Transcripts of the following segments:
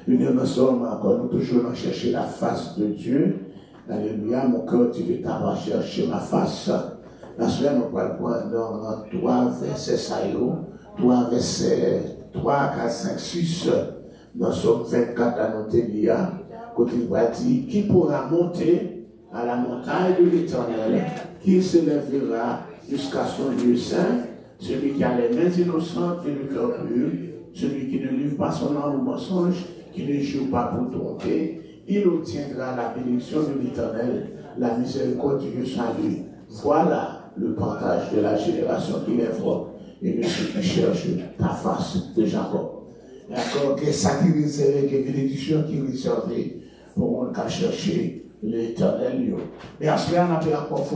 Nous sommes encore, nous toujours à chercher la face de Dieu. Alléluia, mon cœur, tu veux t'avoir cherché ma face. La semaine, nous allons prendre dans 3 versets, 3 versets 3, 4, 5, 6, dans Somme 24 à Notélia, côté il va dire, qui pourra monter à la montagne de l'Éternel, qui se lèvera jusqu'à son lieu saint, celui qui a les mains innocentes et le cœur pur, celui qui ne livre pas son âme au mensonge, qui ne joue pas pour tromper, il obtiendra la bénédiction de l'Éternel, la miséricorde du salut. Voilà le partage de la génération qui est fort et de ceux qui cherchent ta face de Jacob. D'accord, que ça qui réserve, que bénédiction qui réserve pour on chercher l'Éternel. Et à cela, on a encore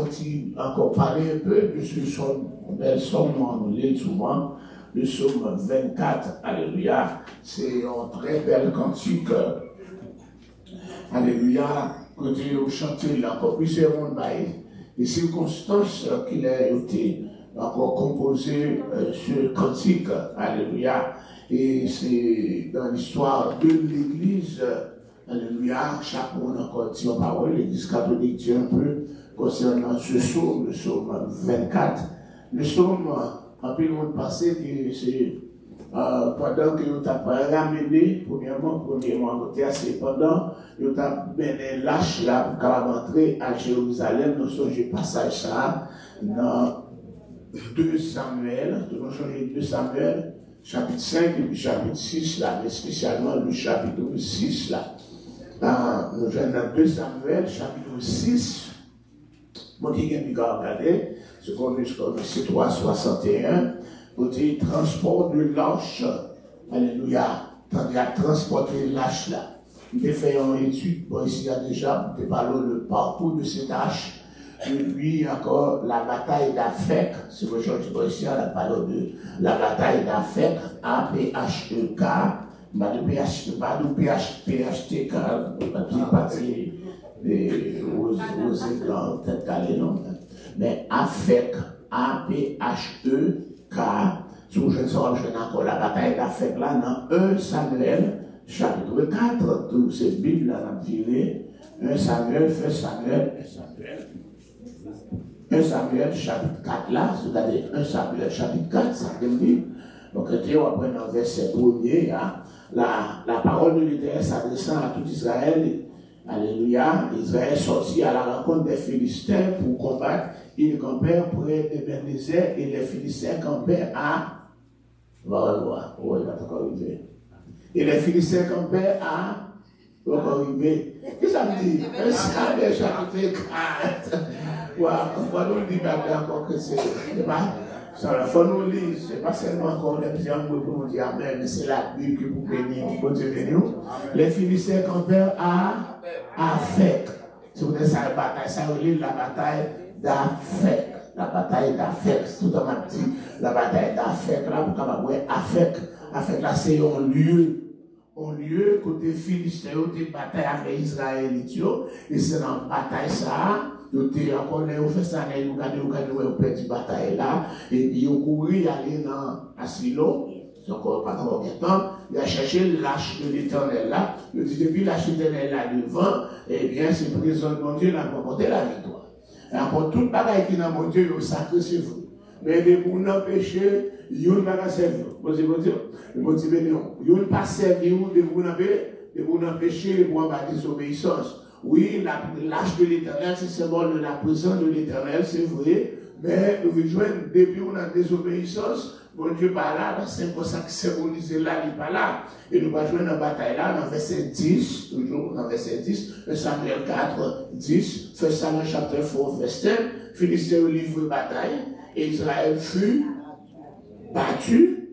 encore parler un peu de ce somme, belle somme, on lit souvent, le psaume 24, alléluia, c'est un très bel cantique, alléluia, côté au chantier, il a encore plusieurs les circonstances qu'il a été encore composé ce cantique, alléluia, et c'est dans l'histoire de l'Église, alléluia, chaque monde encore dit en parole, l'Église catholique dit un peu concernant ce psaume, le psaume 24. Le psaume, en plus, le passé, c'est pendant que vous avez ramené, premièrement, c'est pendant que vous avez mené lâche là pour entrer à Jérusalem, nous sommes passage ça dans 2 Samuel, nous avons 2 Samuel, chapitre 5 et puis chapitre 6 là, mais spécialement le chapitre 6 là. Nous sommes dans 2 Samuel, chapitre 6. Mon Dieu, qui a regardé, ce qu'on c'est 361, côté transport de lâche, alléluia, tandis à transporter lâche là. Il a fait une étude, bon, ici il y a déjà, il parle le parcours de cette hache, et puis encore la bataille d'Afek, c'est le genre de ici, on parle de la bataille d'Afek, A-P-H-E-K, pas de P-H-T-K, aux éclats, peut-être calé, non? Mais Afek, A-P-H-E-K, sous je ne saurais encore la bataille d'Afek là, dans 1 Samuel, chapitre 4, toute cette Bible là, on a tiré, 1 Samuel, chapitre 4 là, c'est-à-dire 1 Samuel, chapitre 4, ça me dit, donc, on après dans le verset 1er, la parole de l'Éternel s'adressant à tout Israël. Alléluia. Israël sortit à la rencontre des Philistins pour combattre. Ils campèrent près de Ben-Lézer et les Philistins campèrent à. Et les Philistins campèrent à. Qu'est-ce que ça me dit? Un Samuel chapitre 4. On va nous dire encore que c'est. Ça la faut nous lire, c'est pas seulement encore les gens pour nous dire Amen, mais c'est la Bible qui vous bénit, pour Dieu bénir. Les Philistins campèrent à Afek. Si vous avez ça, bataille, ça relie la bataille d'Afek. La bataille d'Afek, tout dans ma petite, la bataille d'Afek, là, vous pouvez voir Afek. Afek, là, c'est un lieu, côté Philistin, côté bataille avec Israël, et c'est dans la bataille ça. Vous avez encore fait ça, vous avez perdu la bataille là, et puis vous courez aller dans Asilo, c'est encore pas trop temps, il a cherché l'arche de l'Éternel là, il dit depuis l'arche de l'Éternel là devant, eh bien c'est présent de mon Dieu, il a remporté la victoire. Et encore toute bataille qui est dans mon Dieu, il sacré c'est vous. Mais de vous empêcher, il ne va pas servir. Vous avez il ne pas servir de vous empêcher pour avoir désobéissance. Oui, l'âge de l'Éternel, c'est symbole de la présence de l'Éternel, c'est vrai, mais nous rejoignons depuis on a désobéissance, bon Dieu pas là, c'est pour ça que symboliser là, il n'est pas là. Et nous allons jouer dans la bataille là, dans verset 10, toujours dans verset 10, Samuel 4, 10, Samuel chapitre 4, verset 10, Philistin au livre de bataille, et Israël fut battu,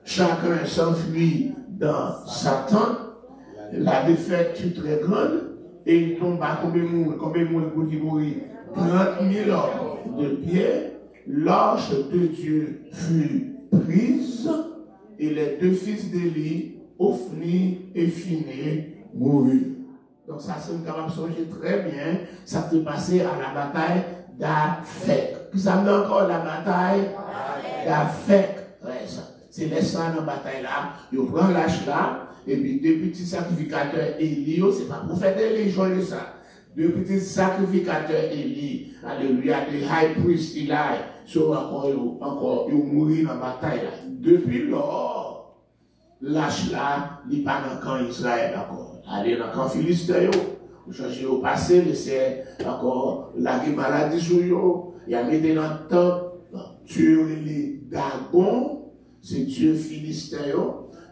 chacun s'enfuit dans sa tente, la défaite fut très grande, et il tomba combien de monde pour qu'il mourir 30 000 hommes de pierre. L'arche de Dieu fut prise et les 2 fils d'Élie, Ophni et Phiné, moururent. Donc ça, c'est capable de songer très bien. Ça s'est passé à la bataille d'Afek. Vous avez encore la bataille d'Afek. Ouais, c'est les sangs dans la bataille là. Ils prennent l'arche là. et puis deux petits sacrificateurs Élie, c'est pas prophète Élie, je ça. Deux petits sacrificateurs Élie, alléluia, des high priest Eli, sont encore, ils mourent dans la bataille. Là. Depuis lors, lâche là, il n'est pas dans le camp Israël encore. Allez dans le camp Philistin, vous changez au passé, laissez encore la maladie sur eux, il y a mis dans le temple, Dieu les Dagon, c'est Dieu Philistin,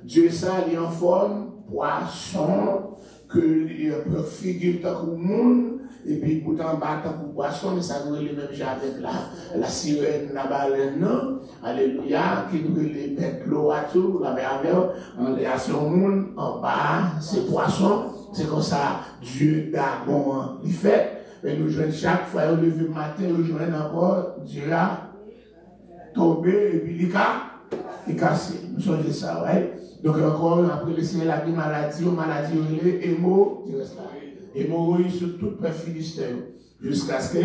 Dieu ça, il est en forme, poisson, que il peut figurer tant que monde, et puis pour en bas tant que poisson, mais ça nous les mêmes avec la sirène, la baleine, non? Alléluia, qui nous les mettre l'eau à tout, la mer en relation au monde, en bas, c'est poisson, c'est comme ça, Dieu Dagon, il fait, mais nous jouons chaque fois, au lever le matin, nous jouons encore, Dieu a tombé, et puis il casse, nous sommes ça, ouais. Donc encore, après laisser la maladie, il est hémorroïde sur tout le peuple philistin. Jusqu'à ce que,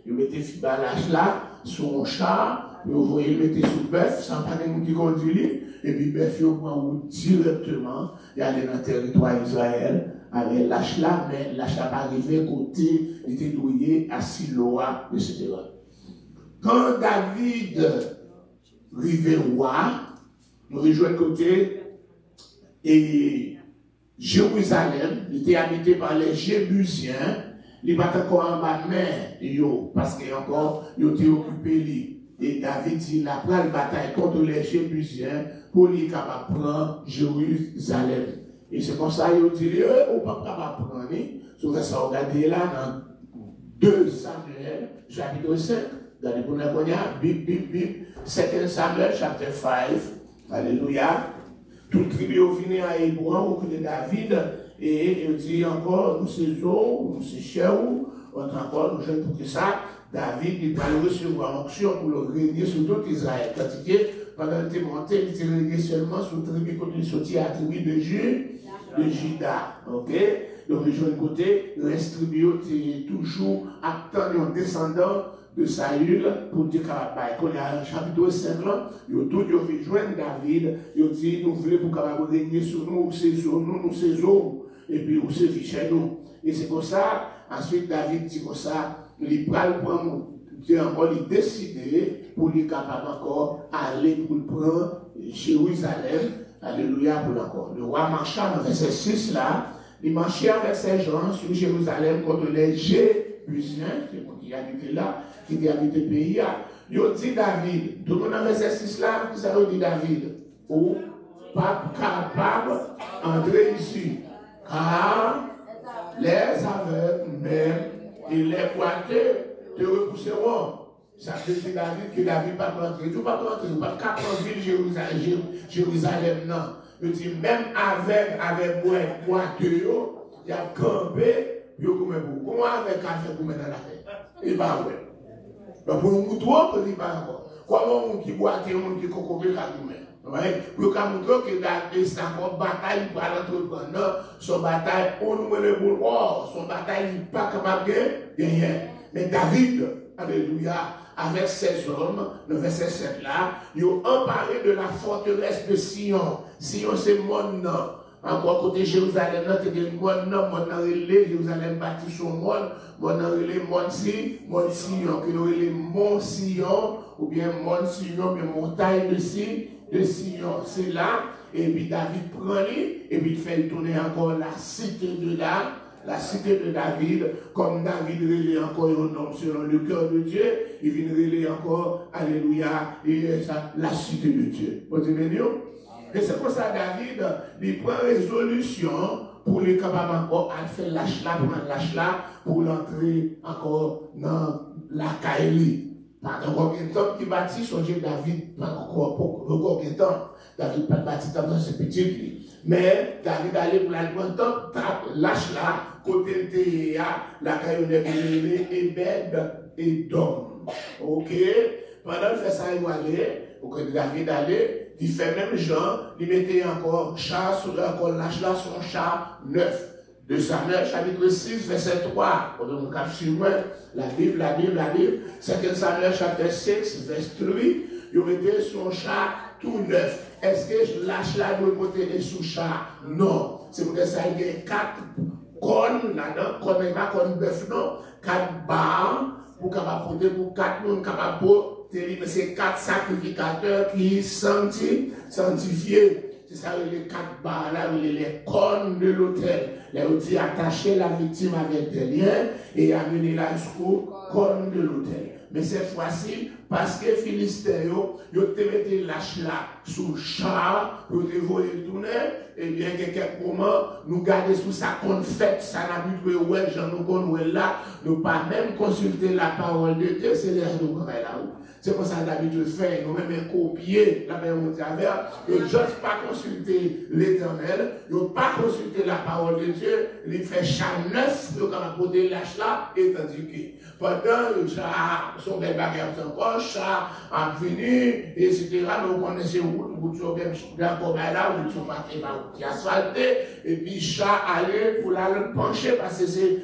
il mettait Fibalage là, sur un char, il mettait sur le bœuf, sans pas de monde qui conduit, et puis le bœuf, il prend directement, il allait dans le territoire d'Israël, avec l'âge là, mais l'âge n'a pas arrivé côté, il était douillé à Siloa, etc. Quand David arrivait roi, nous rejoignons côté, et Jérusalem, il était habité par les Jébusiens, il n'est pas encore en bas de mer, parce qu'il encore, il était occupé. Et David dit, il a pris la bataille contre les Jébusiens pour lui capable de prendre Jérusalem. Et c'est comme ça, il dit, on ne peut pas prendre. Sur ça, regardez là, dans 2 Samuel, chapitre 5, regardez pour nous, bip, bip, bip, 2 Samuel, chapitre 5, alléluia. Tout le tribu est venu à Hébron, au de David, et il dit encore, nous sommes eaux, nous sommes chers, encore, nous sommes pour que ça, David, il va recevoir onction pour le régner sur tout Israël. Tandis que, pendant qu'il était monté, il était régné seulement sur le tribu, quand il sortit à la tribu de Juda. Ok? Donc, je vais côté, le reste tribu est toujours attendre un descendant de Saül pour dire qu'on a un chapitre 5, ils ont tout rejoint David, ils ont dit, nous voulons pour régner sur nous, nous ces eaux, et puis nous ces chez nous. Et c'est comme ça, ensuite David dit comme ça, il prend encore il décidé pour lui capable encore aller pour prendre Jérusalem, alléluia pour encore. Le roi marcha dans verset 6 là, il marchait avec ses gens sur Jérusalem contre les Jébusiens, c'est moi qui habitais là, qui habite le pays. Il dit David, tout le monde dans verset 6 là, qui ça veut dire David? Ou pas capable d'entrer ici, car les aveugles même et les boiteux te repousseront. Ça veut dire David que David pas rentrer. Tu ne peux pas rentrer, tu ne peux pas capter Jérusalem, non. Il dit même avec boiteux, il y a campé, il y a comment avec café pour mettre dans la tête? Il va ouais. Donc pour nous trois, il va encore. Comment on qui boite, on qui cocobe la goumé. Pour qu'on montre que David c'est encore bataille pour l'entreprendre, son bataille, on nous met le boulot, son bataille, il n'est pas capable de gagner. Mais David, alléluia, avec ses hommes, le verset 7 là, ils ont emparé de la forteresse de Sion. Sion, c'est mon nom. Encore côté Jérusalem, c'est mon nom, mon nom relais, Jérusalem bâti son monde, mon nom relais, mon Sion, qui nous relais mon Sion, ou bien mon Sion, mais montagne de Sion. C'est là, et puis David prend lui, et puis il fait tourner encore la cité de David, comme David relève encore un nom selon le cœur de Dieu, il vient relève encore, alléluia, et ça, la cité de Dieu. Vous comprenez? Et c'est pour ça David, il prend résolution pour les capables encore à faire lâche là, pour l'entrer encore dans la Kaélie. Pendant combien de temps qu'il bâtit, songez David, pas encore combien de temps. David pas bâti dans ce petit. Mais David allait pour la grande temps, lâche là, côté de la Kaélie, Ebed et Dom. Ok? Pendant qu'il fait ça, il va aller, au côté de David aller, il fait même genre, il mettait encore char sur encore lâche là, son char neuf. De Samuel, chapitre 6, verset 3. On nous cap sur moi, la Bible. C'est que Samuel, chapitre 6, verset 3, il mettait son char tout neuf. Est-ce que lâche là doit monter sous chat? Non. C'est pour ça qu'il y a 4 cornes là-dedans, comme pas cornes bœuf, non. 4 barres pour capable porter pour 4 personnes capables porter. Mais c'est 4 sacrificateurs qui sanctifiés. C'est ça, les 4 barres là, les cornes de l'autel. Les outils attacher la victime avec des liens et amener la jusqu'aux cornes de l'autel. Mais cette fois-ci, parce que les Philistins, ils ont mis lâche là sous char, ils ont volé le tourner, et bien, quelques moments, nous gardons sous ça qu'on fait, ça n'a plus de ouais, j'en nous connaissons là, nous pas même consulter la parole de Dieu, c'est l'air de nous là. C'est pour ça que d'habitude fait, nous même copier la parole de Dieu, ils ne juste pas consulter l'Éternel, ils n'ont pas consulté la parole de Dieu, ils font chat neuf, ils ont apporté lâche là, et tandis que pendant le chat, son bel bagage encore, chat a venu, etc. Nous connaissons où tu as comme là, où tu as asphalté, et puis chat allait pour la pencher, parce que c'est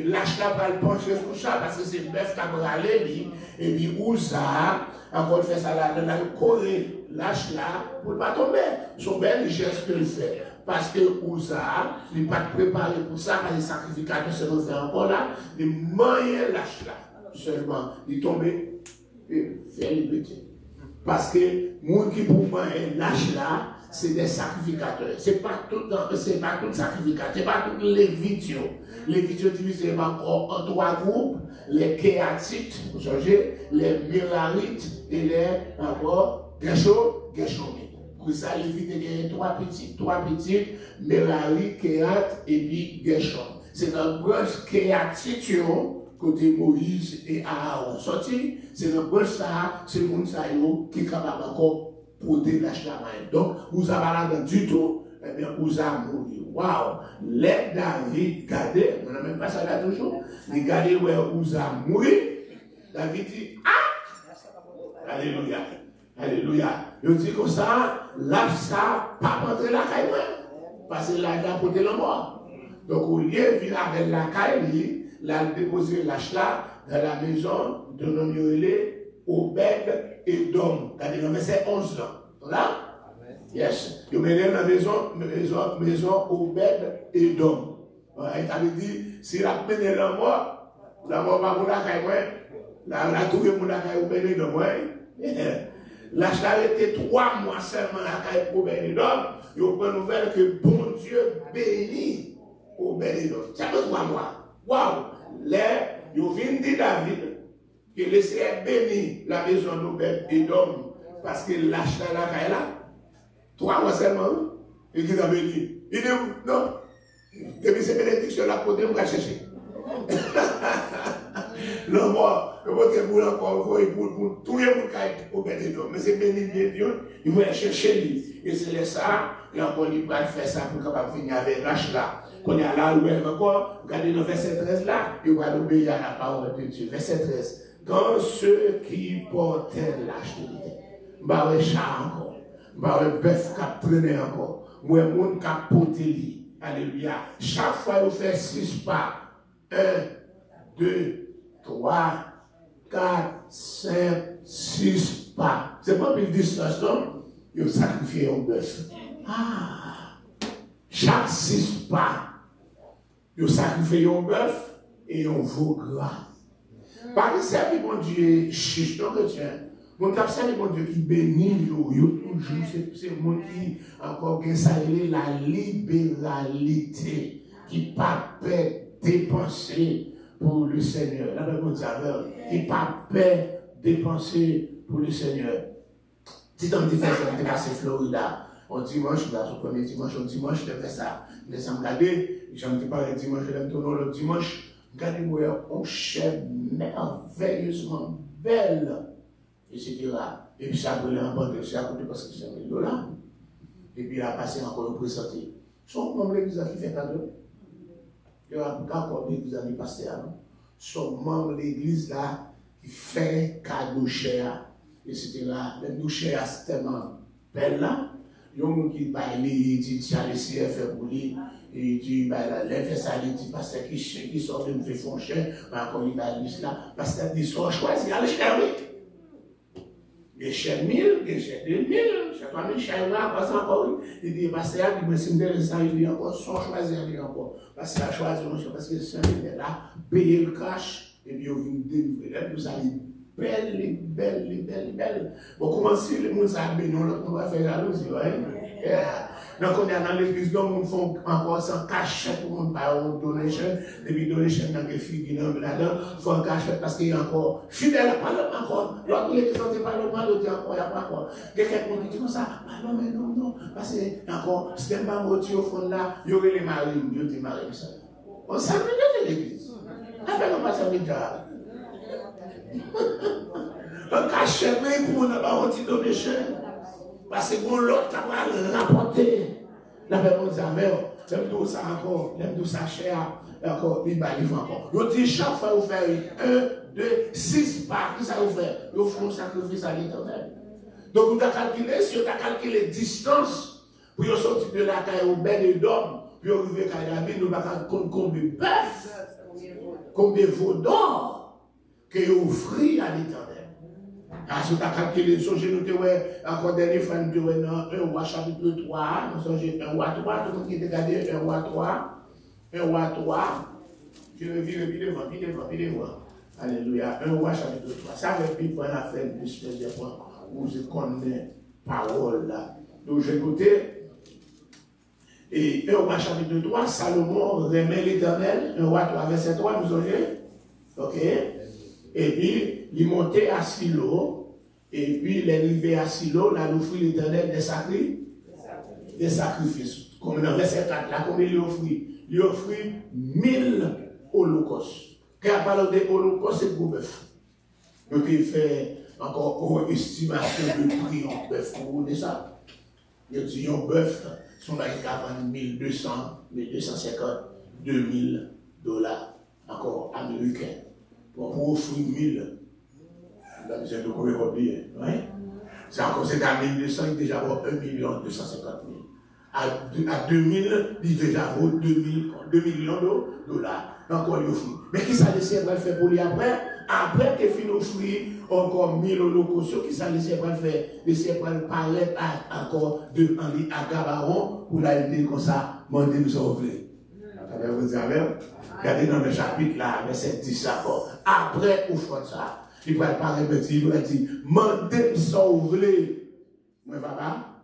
lâche là va le pencher sur chat, parce que c'est bœuf qui a râlé, et puis Ouza, encore fait ça là, dans le corée, lâche là, pour ne pas tomber. Son bel geste qu'il fait. Parce que Ouza, il n'est pas préparé pour ça, parce que les sacrificateurs se refait encore là, il moyen lâche là. Seulement, il tombe et fait les petits. Parce que les gens qui pour moi lâche là, c'est des sacrificateurs. Ce n'est pas tout sacrificateur, ce n'est pas tous les vidéos. Les vidéos divisées encore en 3 groupes, les Kéatites, les Mirarites et les encore Gershonites. Pour ça, les vidéos, il y a 3 petites, Merari, Kéat et puis Gershon. C'est dans le branche Kéatite, côté Moïse et Aaron sorti, c'est dans le branche ça, c'est le monde qui est capable encore porter lâche la main. Donc, vous avez là du tout, eh bien, vous avez mouru. Waouh! Les David gardé, on n'a même pas ça là toujours, les gardé où vous avez mouru, David dit, ah! Alléluia! Alléluia! Il dit comme ça, lâche ça, pas rentrer la caille, parce que là, il a porté la mort. Donc, au lieu de venir avec la caille, il a déposé lâche là dans la maison de Nomioélé, Obed et Dom. Regardez dans le verset 11 là. Là? Yes. Il met dans la maison Obed et Dom. Il avait dit, s'il a mené la mort va pour la caille, la trouvé pour la caille Obed et Dom. Lâche là était 3 mois seulement la caille Obed et Dom. Il prend nouvelle que bon Dieu bénit Obed et Dom. Ça fait 3 mois. Waouh! Là, il vient de David. Il laissait bénir la maison d'Obed et d'homme parce qu'il lâche la caille là. 3 mois seulement, il dit à béni. Il dit non. Depuis ces bénédictions là, pour nous chercher. Non, moi, je vais vous encore pour tout le monde qui est Obed et d'homme. Mais c'est béni de Dieu, il va chercher lui. Et c'est ça, il a encore dit va faire ça pour capable venir avec lâche là. Quand il y a là où elle encore, regardez le verset 13 là, il va obéir à la parole de Dieu. Verset 13. Quand ceux qui portaient lâcheté, bah ouais, chat encore, bah ouais, bœuf qui a traîné encore, ouais, monde qui a porté lui. Alléluia. Chaque fois, il fait 6 pas. 1, 2, 3, 4, 5, 6 pas. C'est pas plus de distance, non? Il a sacrifié un bœuf. Ah! Chaque 6 pas, il a sacrifié un bœuf et un veau gras. Par exemple, mon Dieu, chiche, non, chrétien. Mon Dieu, c'est mon Dieu qui bénit, toujours, c'est mon qui encore bien salué la libéralité, qui pas paix dépenser pour le Seigneur. La Bible dit qui pas paix dépenser pour le Seigneur. Si tu me dis, c'est passé Florida, on dimanche, là, son premier dimanche, on dimanche, je fais ça. Mais ça me regarder, j'en dis pas le dimanche, je l'aime tourner le dimanche. Regardez-moi, on chèvre merveilleusement belle, etc. Et puis ça a brûlé en bande de ça, parce que c'est $1,000. Et puis il a passé encore un présenté. Son membre de l'église qui fait cadeau. Il y a encore l'église qui passe à nous. Son membre de l'église là qui fait cadeau cher, etc. Même nous cher, c'est tellement belle là. Il y a un monde qui baille, il dit, tiens, les CF pour lui. Et il dit, l'effet ça, il dit, parce que qui sort de me faire foncher, encore il va dire là, parce que dit, soit choisi, allez chez lui. Il y a chèque 1000, il y a chèque 2000, chèque 3000, chèque là, parce encore, il dit, parce que il me semble que ça, il dit encore, sans choisir, il dit encore. Parce qu'il a choisi, parce que c'est un là, payer le cash, et puis il vient délivrer. Tout ça, belle. Bon, comment si le monde s'habille, on va faire jalousie, ouais. Donc, on est dans l'église, donc, on fait encore sans cachette pour on pas une donation. Depuis donation, dans les filles, là-dedans, il faut un cachette parce qu'il y a encore fidèle à Parlement encore. L'autre, l'église, on ne parle pas, l'autre, encore, il n'y a pas encore. Quelqu'un qui dit comme ça, ah non, mais non, parce que encore, si tu n'as pas motivé au fond là, il y aurait les maris, il y aurait des maris, ça. On s'amène de l'église. Après, on va s'amener déjà. Un cachet, mais pour ne pas retirer donation. Parce que bon, l'autre qui va rapporter. La personne dit, l'aime tout ça encore, l'aime tout ça cher, encore, il va livrer encore. Vous dites, chaque fois, vous faites 1, 2, 6 pas, qui ça vous fait? Vous faites un sacrifice à l'Éternel. Donc, vous avez calculé, si vous avez calculé distance, pour vous sortir de la caille au bain de d'homme, puis vous arrivez à David, nous avons combien de bœuf, combien de veaux d'or que vous offrez à l'Éternel. Si vous avez calculé, nous encore dernier fois, nous avons dans 1 roi chapitre 3, nous sommes 1 roi 3, tout le monde qui est regardé 1 roi 3, 1 roi 3, je vais vivre devant. Alléluia, 1 roi chapitre 3. Ça va être pour la fête de ce point où je connais parole là. Donc je vais noter. Et 1 roi chapitre 3, Salomon remet l'Éternel, 1 roi 3, verset 3, nous sommes. Ok? Et puis, il montait à Silo, et puis il est arrivé à Silo, là, il offrit l'Éternel des sacrifices. Comme dans le verset 4, là, combien il offrit? Il offrit 1000 holocaustes. Quand on parle de holocaustes, c'est pour bœuf. Donc il fait encore une estimation de prix en bœuf. Vous voyez ça? Il dit un bœuf, son là, il a 1200, 1250, 2000 dollars, encore américains. Pour offrir 1000, la misère de combien combien, c'est encore c'est à 1200, il déjà vaut 1 250 000. À 2000, il déjà vaut 2 millions de dollars. Encore il offre. Mais qui ça laissé va faire pour lui après? Après qu'il finit d'offrir encore 1000 holocaustes, qui ça laissé va faire? Laissé va paraître encore de Henri à Gabaron pour la dire comme ça, demander nous sauver. Vous savez? Regardez dans le chapitre là, verset 10 encore. Après, vous faites ça. Il va parler de il va dire, mandez me sauver. Moi, va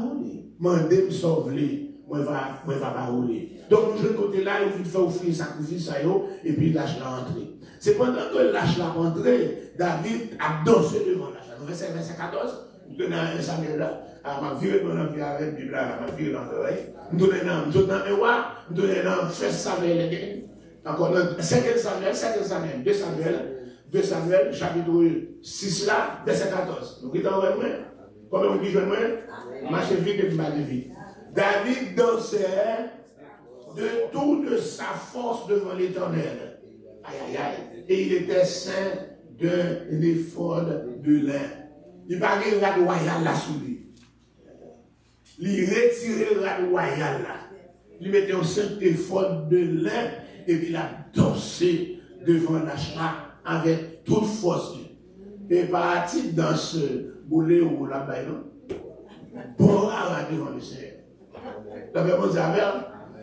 rouler. Mandez me sauver. Moi, va rouler. Donc, de côté là, il faut offrir sacrifice à eux, et puis lâche la entrée. C'est pendant que lâche la entrée, David a dansé devant lâche. Verset 14, nous donnons un Samuel là. Ma vie est dans la vie avec la Bible là, ma vie est dans l'oreille. Nous donnons un roi, nous donnons un First Samuel. Encore 5 Samuel, 2 Samuel, chapitre 6 là, verset 14. Nous quittons le moins. Combien vous dites je moins? Marchez vite et mal vite. David dansait de toute sa force devant l'Éternel. Aïe, aïe, aïe. Et il était saint d'un éphod de lin. Il parlait la royale là sous lui. Il retirait la royale là. Il mettait un saint éphod de lin et puis il a dansé devant l'achat avec toute force. Et parti dans ce boulet ou là-bas, bon là devant le Seigneur.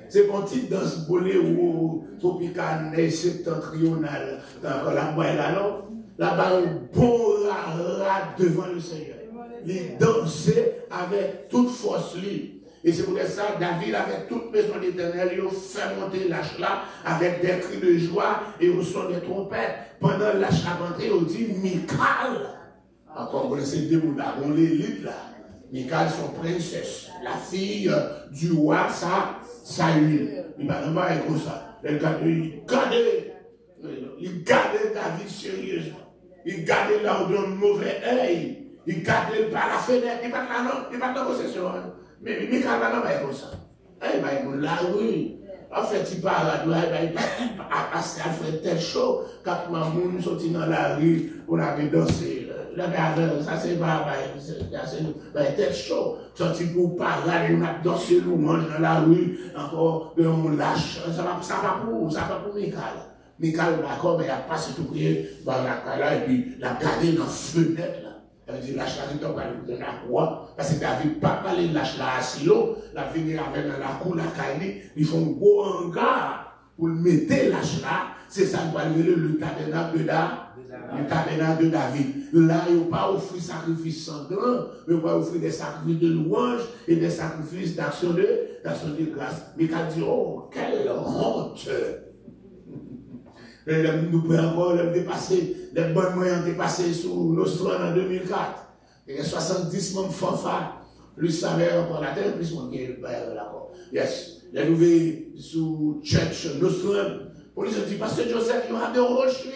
C'est un petit dans ce boulet ou tropical septentrional dans la boîte là, non? Là-bas, bon là devant le Seigneur. Il dansait avec toute force lui. Et c'est pour ça David, avec toute maison d'Éternel, il a fait monter l'âge là avec des cris de joie et au son des trompettes. Pendant l'âge là rentré, il dit Michal. Encore, vous connaissez deux mots là, on l'élite là. Michal, son princesse, la fille du roi Saül. Il va pas être comme ça. Il gardait David sérieusement. Il gardait là d'un mauvais œil. Il gardait par la fenêtre. Il va là, non, il va dans la possession. Mais Michal va pas être comme ça. Il va être la rue. En fait, il parle à toi, il va faire tel chaud. Quand Mamoun sortit dans la rue, on avait dansé. Ça c'est pas tel chaud. Sorti pour parler, on a dansé louange dans la rue, encore, on lâche. Ça va pour Michal. Michal, d'accord, mais il a passé tout prier par la là, et puis il a gardé dans la fenêtre là. Elle dit, lâche là, tu as la croix. Parce que David pas parlé de lâche là à Silo. La venir avec dans la cour, la caille, ils font un beau hangar pour le mettre lâche là. C'est ça qu'on va le tabernacle de David. Le tabernacle de David. Là, il n'y a pas offert sacrifice sanglant, mais il va offrir des sacrifices de louange et des sacrifices d'action de grâce. Mais quand dit, oh, quelle honte! Nous pouvons encore dépasser, les bonnes moyens dépasser sous l'Australie en 2004. Il y a 70 membres fanfares, plus ça va encore la terre, plus mon gueule, d'accord. Yes. Les nouvelles sous Church l'Australie. Pour les gens disent, Pasteur Joseph, il y a des roches.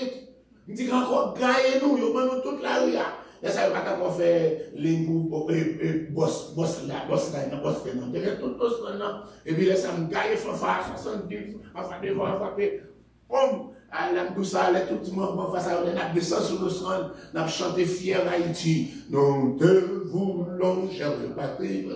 Il dit encore, gagnez nous, il y a toute la rue. Et ça, il va encore faire les boss non. Et puis là, ça me gagne fanfare, 70, enfin, devant, frapper. Boum! Elle tout ça, elle est tout le monde face à elle, elle descend sur le sol, elle a chanté fier Haïti. Nous te voulons, chère patrie.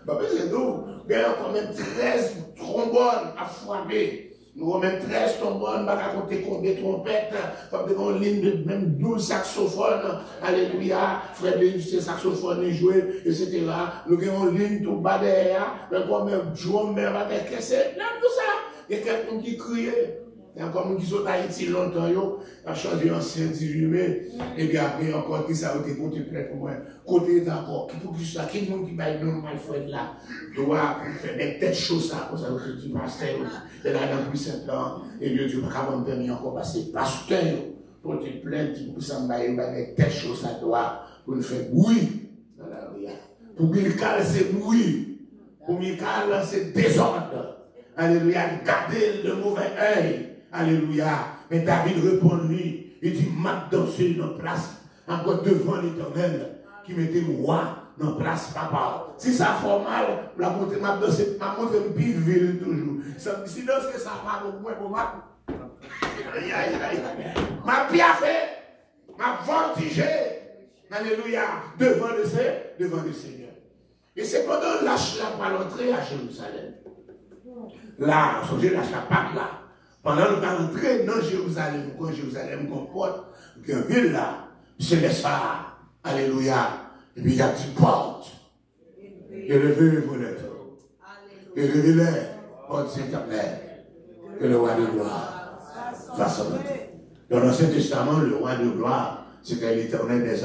Bah, c'est nous. Il y a quand même 13 trombones à frapper. Nous avons même 13 trombones, pas raconter combien de trompettes, comme des lignes de même 12 saxophones. Alléluia. Frère de ces saxophones joué, etc. Nous avons une ligne tout bas derrière, même drum, même avec c'est tout ça. Il y a quelqu'un qui criait. Il y a encore des gens qui sont Haïti longtemps, ils ont changé ancien dirumé, et puis après encore, qui ça a été côté prêt pour moi. Côté d'accord, qui pour que ça, qui monde qui va être normal, frère là, doit faire des têtes choses, ça, pour ça, que tu pasteur, et là, dans le plus simple, et Dieu dit, pas me permis encore passer, pasteur, pour te plaindre, pour ça, il va des têtes choses, ça doit, pour nous faire bruit, dans la rue. Pour Michael, c'est bruit, pour Michael, c'est désordre. Alléluia, garder le mauvais œil. Alléluia. Mais David répond lui, il dit, m'a dansé dans place, encore devant l'Éternel, qui mettait roi dans place, papa. Si ça fait mal, la montre m'a dansé, m'a montré une ville toujours. Si danse ça va pour moi, m'a piaffé, m'a voltigé. Alléluia. Devant le Seigneur. Et c'est pendant lâche la pas l'entrée à Jérusalem. Là, songez lâche la Pâque là. Pendant que nous allons entrer dans Jérusalem, quand Jérusalem comporte une ville là, c'est les ça. Alléluia. Et puis il y a une porte. Élevez-vous les tours. Élevez-les, porte Saint-Éternel. Que le roi de gloire fasse son entrée. Dans l'Ancien Testament, le roi de gloire, c'était l'Éternel des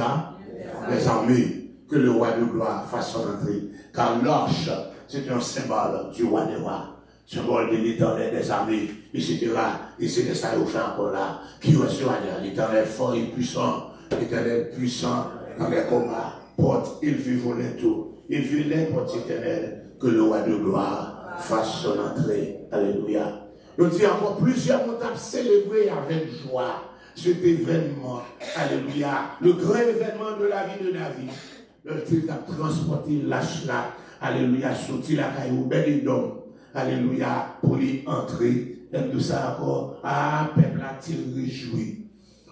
armées. Que le roi de gloire fasse son entrée. Car l'arche, c'est un symbole du roi des rois. Symbole de l'Éternel des armées, etc. Et c'est de ça qu'il fait encore là, qui reçoit l'Éternel fort et puissant, l'Éternel puissant dans les combats, porte, il vit voler tout, il vit les portes éternelles, que le roi de gloire fasse son entrée. Alléluia. Je dis encore plusieurs mots à célébrer avec joie cet événement. Alléluia. Le grand événement de la vie de David. Le titre a transporté l'âge là. Alléluia. Sorti la caillou, bel et d'homme. Alléluia, pour y entrer, et tout ça encore, peuple a-t-il réjoui.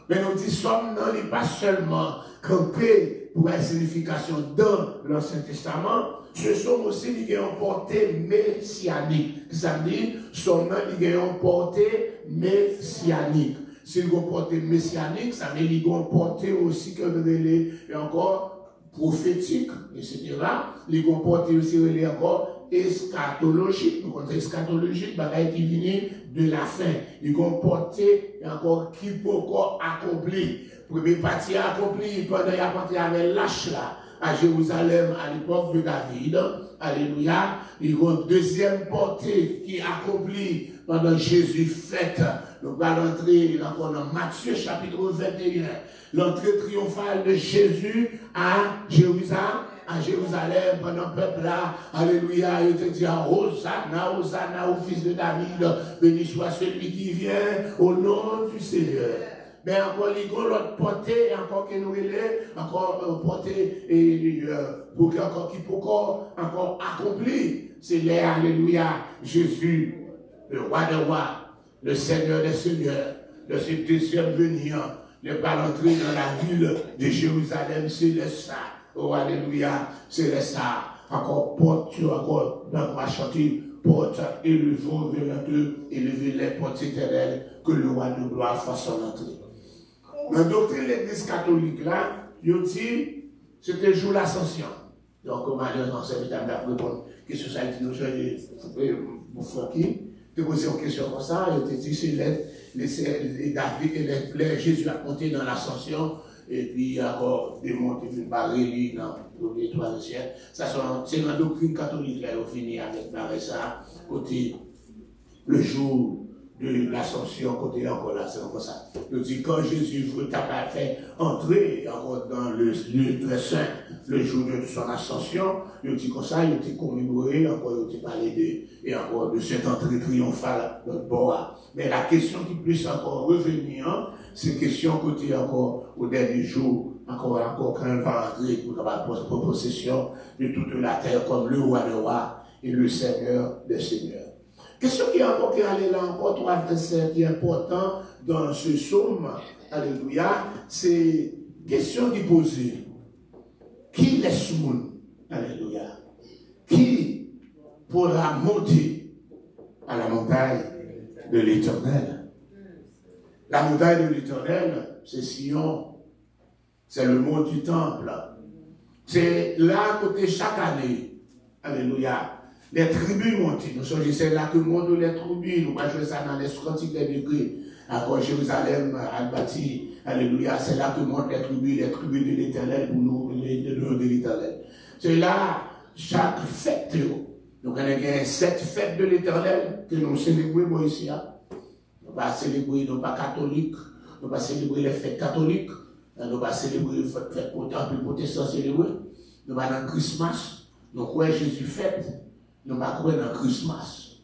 Mais nous disons, non, pas seulement campé pour la signification dans l'Ancien Testament, ce sont aussi des portées messianiques. Ça veut dire, seulement des portées messianiques. Si vous portez messianique, ça veut dire qu'ils portées aussi que et encore prophétique, etc. Ils vont porter aussi encore eschatologique, nous comptons eschatologique, bagaille qui vient de la fin. Ils vont porter encore qui peut encore accomplir. Première partie accomplie pendant qu'il a porté avec l'âge là à Jérusalem à l'époque de David. Alléluia. Ils vont deuxième portée qui accomplit pendant Jésus fête. Nous allons entrer encore dans Matthieu chapitre 21. L'entrée triomphale de Jésus à Jérusalem, pendant le peuple là, alléluia, il te dit, Hosanna, Hosanna au fils de David, béni soit celui qui vient au nom du Seigneur. Mais encore, il y a l'autre portée, encore que nous est, encore portée, pour encore qui peut encore accomplir. C'est l'air, alléluia, Jésus, le roi des rois, le Seigneur des seigneurs, de ce deuxième venir, ne pas entrer dans la ville de Jérusalem, c'est le ça. Oh, alléluia, c'est le ça. Encore porte, encore, dans ma chantier, porte, élevons, élevez les portes éternelles, que le roi de gloire fasse son entrée. La doctrine de l'Église catholique, là, il dit, c'était le jour de l'ascension. Donc, malheureusement, c'est le temps de répondre. Qu'est-ce que ça dit, nous, mon frère qui, te poser une question comme ça, il te dit, c'est David et Jésus a monté dans l'ascension, et puis encore démonté une barrière dans les toits du ciel. Ça, c'est la doctrine catholique, là, on finit avec ça, côté le jour de l'ascension, côté encore là, c'est encore ça. Il dit, quand Jésus t'a pas fait entrer encore dans le lieu très saint, le jour de son ascension, il dit comme ça, il était commémoré, encore il était parlé de cette entrée triomphale de Boa. Mais la question qui puisse encore revenir, c'est une question côté encore au dernier jour, encore quand elle va entrer pour prendre possession de toute la terre comme le roi des rois et le Seigneur des seigneurs. Question qui est encore qui est là encore, trois versets qui est important dans ce psaume, alléluia, c'est question qui pose. Qui laisse le monde, alléluia, qui pourra monter à la montagne de l'Éternel? La montagne de l'Éternel, c'est Sion, c'est le mont du temple. C'est là côté chaque année, alléluia. Les tribus montent. Nous sommes c'est là que montent les tribus. Nous voyons ça dans les 30 degrés. Encore Jérusalem, Al-Bati, alléluia, c'est là que montent les tribus de l'Éternel pour nous, de l'Éternel. C'est là, chaque fête, nous avons 7 fêtes de l'Éternel que nous célébrons ici. Nous ne pas célébrer, nous pas catholiques, nous pas célébrer les fêtes catholiques, nous pas célébrer les fêtes protestants célébrer, nous pas dans Christmas, nous croyons Jésus fête. Nous ne croyons pas dans Christmas.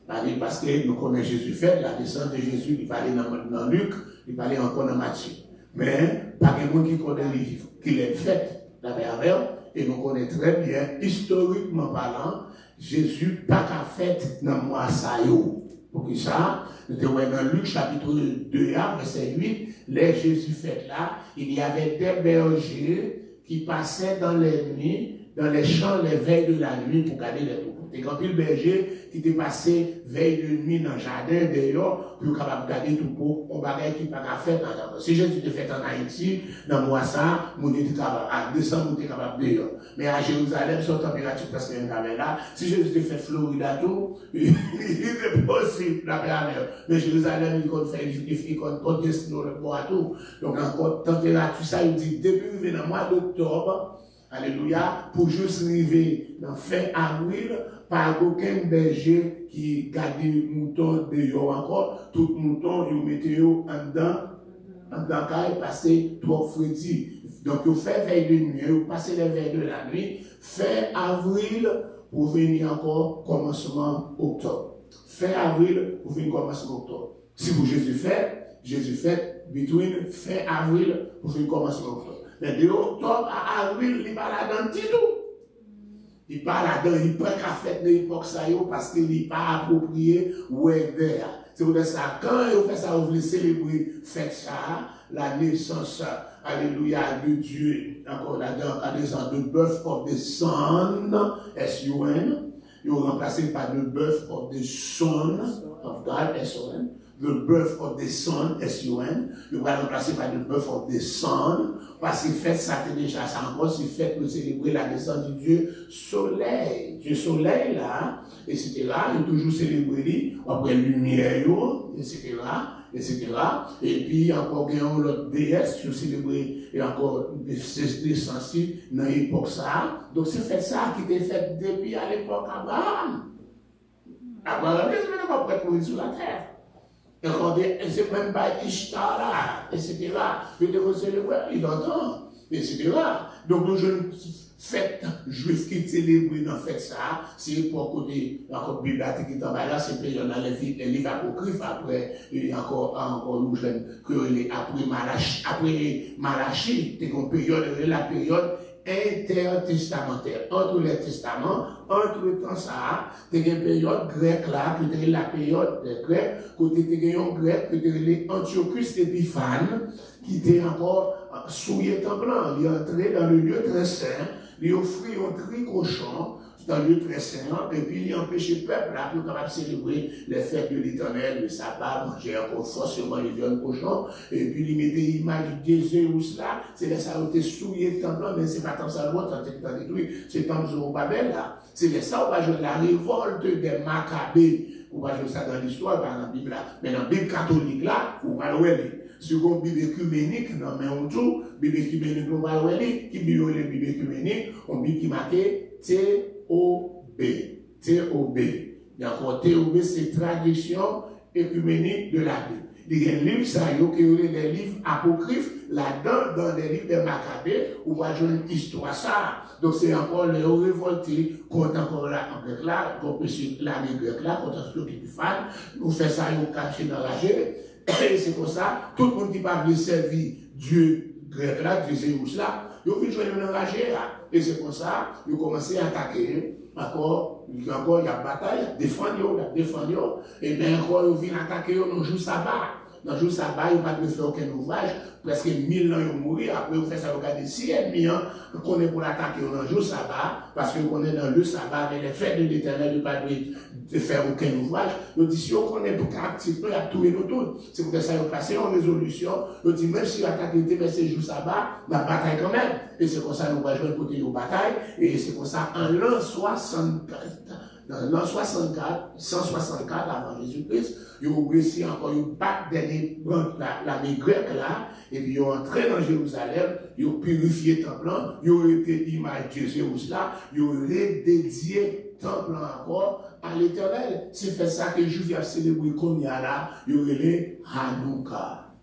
Parce que nous connaissons Jésus fait, la descente de Jésus, il va aller dans Luc, il va aller encore dans Matthieu. Mais, pas de monde qui connaît le livre, qui l'a fait, la merveille, et nous connaissons très bien, historiquement parlant, Jésus pas qu'à fait dans moi ça yo. Pour qui ça, nous avons dans Luc chapitre 2, verset 8, les Jésus fait là, il y avait des bergers qui passaient dans les nuits, dans les champs, les veilles de la nuit pour garder les troupeaux. Et quand il berger qui était passé veille de nuit dans le jardin d'ailleurs, pour capable garder les troupeaux, on bagaille qui pas qu'à faire dans si Jésus te fait en Haïti, dans moi ça, mon était capable, à décembre, on était capable d'ailleurs. Mais à Jérusalem, son température presque là. Si Jésus te fait Florida tout, il est possible, la mer. Mais Jérusalem, il compte faire, il compte destiner le bois tout. Donc encore, température, ça, il dit, depuis le mois d'octobre, alléluia, pour juste arriver dans fin avril, par aucun berger qui garde les moutons dehors encore, tout mouton, ils mettent en dedans, car ils passent trop frédis. Donc, ils font veille de nuit, ils passent les veilles de la nuit, fin avril, pour venir encore commencement octobre. Fin avril, pour venir commencement octobre. Si vous Jésus fait, between fin avril, pour venir commencement octobre. Mais de octobre à avril, il va là-dedans tout. Il pas là-dedans, il prend qu'à faire de l'époque ça parce qu'il n'est pas approprié weather. C'est pour ça, quand il fait ça, vous voulez célébrer, faites ça, la naissance, alléluia, de Dieu, encore là-dedans, la naissance de birth of the Son, S-U-N, ils ont remplacé par the birth of the Son of God, S-O-N. The birth of the Son, S-U-N, il va remplacer par the birth of the Son, parce qu'il fait ça déjà, ça encore, c'est fait pour célébrer la naissance du Dieu Soleil. Dieu Soleil, là, etc. Il est toujours célébré, après lumière, etc. etc. Et puis, encore, il y a l'autre déesse, qui est célébré, et encore, des naissances dans l'époque ça. Donc, c'est fait ça qui était fait depuis à l'époque Abraham. Abraham, c'est pas prêt pour vivre sur la terre. Et c'est même pas Ishtar là, etc. Mais de célébrer, il entend, etc. Donc, nous jeunes fêtes juifs qui célèbrent dans fête ça, c'est pour côté, encore bibliatique qui est en bas là, c'est période dans les livres apocryphes, après, encore, nous jeunes, après Malachie, c'est une période, la période intertestamentaire. Entre les testaments, entre le temps ça, il y a une période grecque là, qui était la période grecque, côté il y a un grec, qui était Antiochus Épiphane, qui était encore souillé en blanc. Il est entré dans le lieu très saint, il offrit un tricochon dans le lieu très saint, et puis il empêche le peuple là pour capable célébrer les fêtes de l'Éternel, le sabbat, manger encore forcément les viandes cochons, et puis il mettait l'image de Zéus là, c'est là ça a été souillé le temple, mais c'est pas tant ça l'autre, tant détruit, c'est tant Zorobabel là, c'est là ça on va jouer la révolte des Maccabées, on va jouer ça dans l'histoire, par la Bible là, mais dans la Bible catholique là, on va le voir. Second Bible écuménique, non mais on tout, Bible écuménique, on va le voir, qui Bible écuménique, on Bible qui marqué T-O-B. T-O-B. Il y a encore T-O-B, c'est traduction écuménique de la Bible. Il y a un livre, ça, qui est les livres apocryphes, là-dedans, dans les livres de Maccabée, où on va jouer une histoire ça. Donc c'est encore les révoltés contre encore là, en grec là, contre l'armée grecque là, contre ce qui est fan, nous fait ça, nous cacher dans la gère. Et c'est pour ça, tout le monde qui parle de servir Dieu grec là, Dieu Zéus là, ils ont vu jouer dans la gère. Et c'est pour ça, ils ont commencé à attaquer. Encore, il y a bataille, défendre, et bien encore, ils viennent attaquer dans le jour sabbat. Dans le jour sabbat, ils n'ont pas de faire aucun ouvrage, presque 1000 ans, ils ont mouru. Après, ils font ça, regarder si ennemis, qu'on est pour l'attaquer dans le jour sabbat, parce qu'on est dans le sabbat, avec les fêtes de l'Éternel, ils n'ont pas de faire aucun ouvrage. Ils disent, si on est pour activer, il y a tout et nous tout. C'est pour ça qu'ils ont passé en résolution. Ils disent, même si l'attaque était, mais c'est jour sabbat, la bataille quand même. Et c'est pour ça nous va jouer côté de bataille. Et c'est pour ça, en l'an 64, dans l'an 164 avant Jésus-Christ, ils ont réussi encore, ils ont battu l'armée grecque là, et puis ils ont entré dans Jérusalem, ils ont purifié le temple, ils ont été l'image de Jésus là, ils ont redédié le temple encore à l'Éternel. C'est fait ça que les Juifs ont célébré comme il y a là, ils ont relé Hanouka,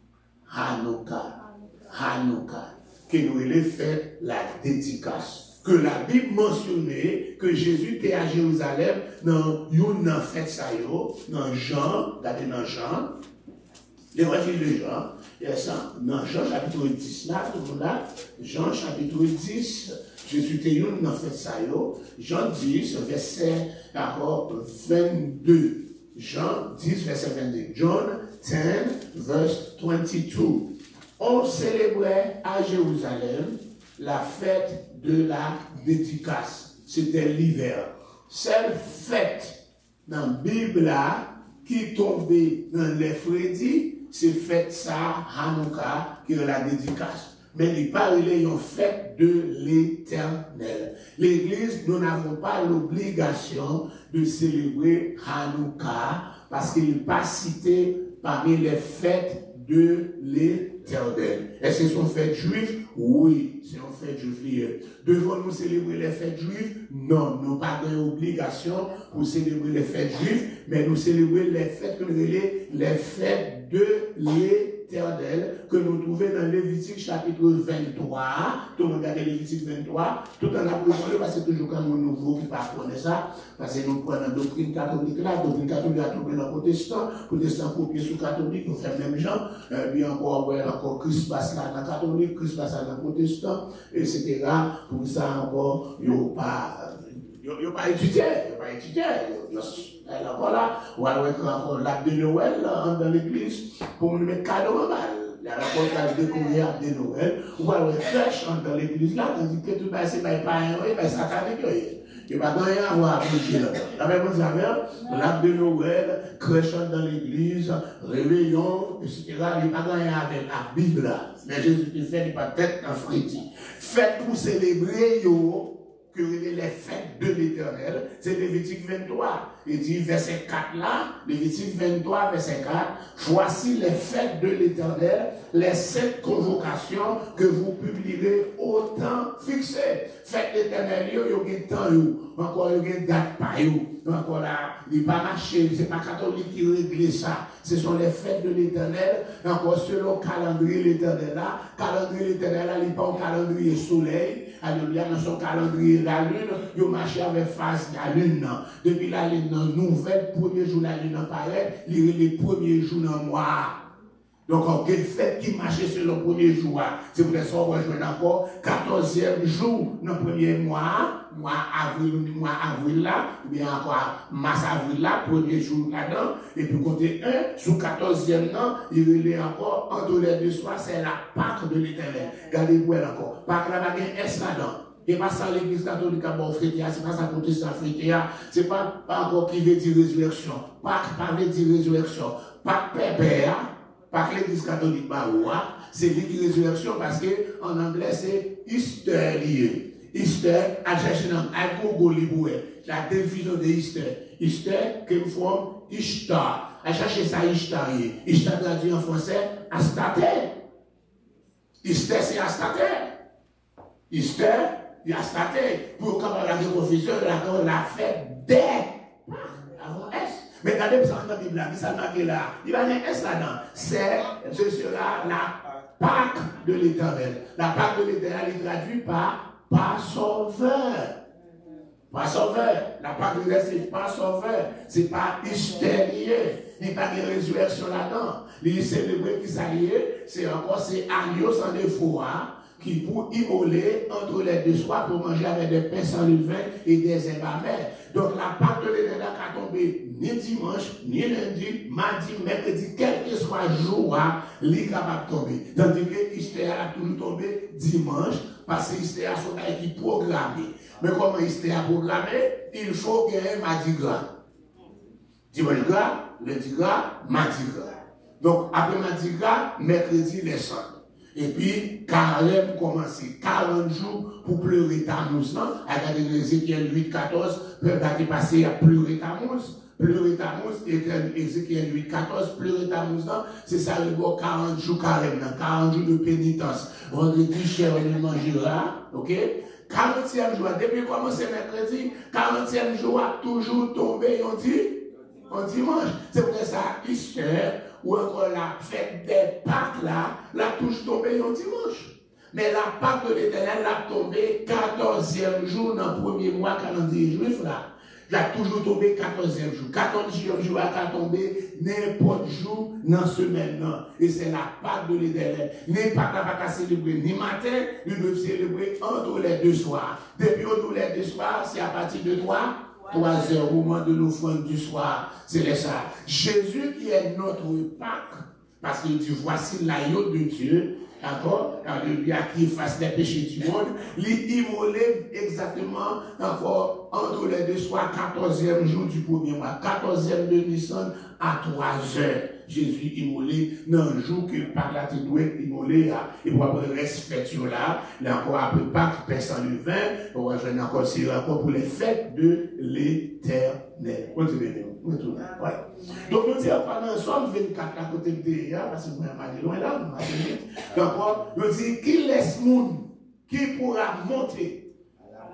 que nous avons fait la dédicace. Que la Bible mentionnait que Jésus était à Jérusalem dans une fête ça dans Jean, regardez dans Jean, l'évangile de Jean, et ça, dans Jean chapitre 10 là, tout le monde là, Jean chapitre 10, Jésus était une fête ça Jean 10, verset 22. Jean 10, verset 22. John 10, verse 22. On célébrait à Jérusalem la fête de la dédicace. C'était l'hiver. Cette fête dans la Bible là, qui tombait dans les Freddy, c'est fête ça, Hanouka, qui est la dédicace. Mais il parle une fête de l'Éternel. L'Église, nous n'avons pas l'obligation de célébrer Hanouka parce qu'il n'est pas cité parmi les fêtes de l'Éternel. Est-ce que c'est une fête juive? Oui, c'est une fête juive. Devons-nous célébrer les fêtes juives? Non, nous n'avons pas d'obligation pour célébrer les fêtes juives, mais nous célébrons les fêtes que nous appelons les fêtes de l'Éternel, que nous trouvons dans Lévitique chapitre 23. Tout le monde regarde Lévitique 23, tout en apprenant, parce que c'est toujours quand nous nouveaux qui ne connaissent ça, parce que nous prenons la doctrine catholique là, la doctrine catholique a trouvé dans le protestant copié sous catholique, nous faisons même gens, puis encore Christ passe là dans le catholique, Christ passe là dans le protestant, etc. Pour ça encore, il n'y a pas étudié, voilà, ou alors encore l'arbre de Noël dans l'église pour nous mettre cadeau en mal. Il y a la découvrir l'arbre de Noël, ou alors crèche dans l'église là, tandis que tout ça, c'est pas un, c'est satanique. Il n'y a pas rien à voir avec Dieu. L'arbre de Noël, crèche dans l'église, réveillon, etc. Il n'y a pas rien avec la Bible là. Mais Jésus qui fait, il n'est pas tête en fréti. Faites pour célébrer, que les fêtes de l'Éternel, c'est Lévitique 23. Il dit, verset 4 là, Lévitique 23, verset 4, voici les fêtes de l'Éternel, les 7 convocations que vous publierez au temps fixé. Fête l'Éternel, il y a un temps, encore il y a une date par encore là, il n'est pas marché, c'est pas catholique qui règle ça. Ce sont les fêtes de l'Éternel, encore selon le calendrier l'Éternel là. Calendrier l'Éternel là, il n'est pas un calendrier soleil. Alléluia, dans son calendrier la lune, il marche avec phase de la lune. Depuis la lune, nouvelle, premier jour la lune apparaît, il est les premiers jours dans le mois. Donc, on a une fête qui marche sur le premier jour. C'est pour ça qu'on va jouer encore 14e jour dans le premier mois avril là, ou bien encore mars-avril là, premier jour là-dedans, et puis côté 1, sous 14e an, il est encore, entre les deux soirs, c'est la Pâque de l'Éternel. Regardez-vous encore. Pâque là, il y a un S là-dedans. Et pas ça l'église catholique a bon fêté, c'est pas ça pour tout ça fêté, c'est pas encore qui veut dire résurrection. Pas veut dire résurrection. Pas pépère, pas que l'église catholique c'est l'église résurrection parce que en anglais c'est Easter lié. Easter, à chercher dans la diffusion de Easter. Easter, qui forme Ishtar. À chercher ça Ishtar. Ishtar traduit en français, Astataire. Easter, c'est Astataire. Easter, il y a Astataire. Pour quand on a des professeurs, la fête des avant S. Mais regardez ça dans la Bible, ça marqué là. Il va y avoir un S là-dedans. Ce sera la Pâque de l'Éternel. La Pâque de l'Éternel est traduite par pas sauveur. Pas sauveur. La Pâque de l'Éternel, c'est pas sauveur. C'est pas hystérieux. Il n'y a pas de résurrection là-dedans. Les célébrer qui s'allier, c'est encore ces agneaux sans défaut. Qui pour immoler entre les deux soirs pour manger avec des pains sans levain et des herbes amères. Donc la Pâque de l'Éternel a tombé ni dimanche, ni lundi, mardi, mercredi, quel que soit le jour, il est capable de tomber. Tandis que Easter a toujours tombé dimanche, parce que Easter a son qui est programmé. Mais comment Easter a programmé? Il faut qu'il y ait un mardi gras. Dimanche gras, lundi gras, mardi gras. Donc après mardi gras, mercredi, les sangs. Et puis, carême commencé, 40 jours pour pleurer Tammuz. Regardez Ézéchiel 8, 14, peuple a passé à pleurer Tammuz. Pleurer Tammuz, Ézéchiel 8, 14, pleurer Tammuz, c'est ça le bon 40 jours carême, 40 jours de pénitence. Vendredi, cher, on mangera, ok? 40e jour, depuis commencer mercredi, 40e jour a toujours tombé, on dimanche. C'est pour ça, Easter, ou encore la fête des Pâques la touche tombée un dimanche. Mais la Pâque de l'Éternel l'a tombé 14e jour dans le premier mois calendrier juif là. Il a toujours tombé 14e jour. 14e jour a tombé n'importe jour dans la semaine. Et c'est la Pâque de l'Éternel. N'est pas qu'à célébrer ni matin, nous devons célébrer entre les deux soirs. Depuis entre les deux soirs, c'est à partir de 3 heures au moment de l'offrande du soir, c'est ça. Jésus qui est notre Pâque, parce qu'il dit voici l'agneau de Dieu, d'accord, alléluia, qui efface les péchés du monde, il immolé exactement encore entre les deux soirs, 14e jour du premier mois, 14e de Nissan à 3 heures. Jésus immolé dans le jour que par la tête doit immolé et pour après respect là, encore après Pâques, personne le vin, on va jouer encore c'est encore pour les fêtes de l'Éternel. Ouais. Donc nous disons pendant Somme 24 à côté de Déa, parce que vous m'avez loin là, d'accord, nous disons qui laisse monde, qui pourra monter